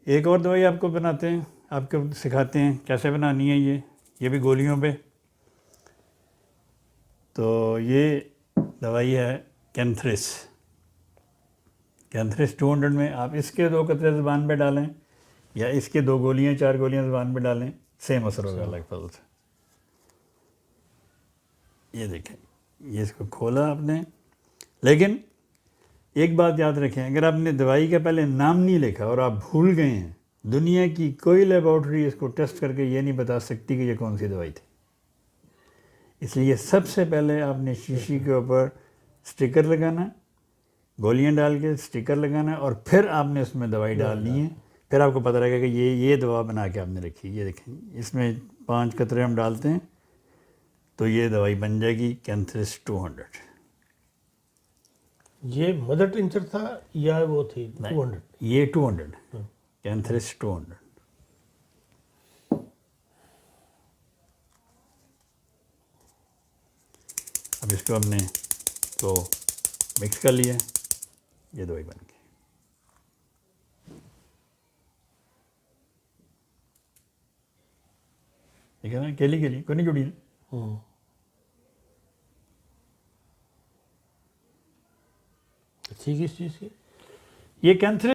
एक और दवाई आपको बनाते हैं, आपको सिखाते हैं कैसे बनानी है। ये भी गोलियों पे। तो ये दवाई है कैंथ्रिस। कैंथ्रिस 200 में आप इसके 2 कतरे ज़ुबान पे डालें या इसके 2 गोलियां 4 गोलियां ज़ुबान पे डालें, सेम असर होगा अलग फल से। ये देखें, ये इसको खोला आपने। लेकिन एक बात याद रखें, अगर आपने दवाई का पहले नाम नहीं लिखा और आप भूल गए हैं, दुनिया की कोई लेबॉर्ट्री इसको टेस्ट करके ये नहीं बता सकती कि ये कौन सी दवाई थी। इसलिए सबसे पहले आपने शीशी के ऊपर स्टिकर लगाना, गोलियां डाल के स्टिकर लगाना, और फिर आपने उसमें दवाई डालनी है। फिर आपको पता लगेगा कि ये दवा बना के आपने रखी। ये देखें, इसमें 5 कतरे हम डालते हैं तो ये दवाई बन जाएगी कैंथ्रिस 200। ये मदर टिंचर था या वो थी 200? ये 200 कैंथ्रिस 200। अब इसको हमने तो मिक्स कर लिया, ये दवाई बन गई। ठीक है ना, केली कोई नहीं जुड़ी है। ठीक है इस चीज़ की ये कैंथ्रिस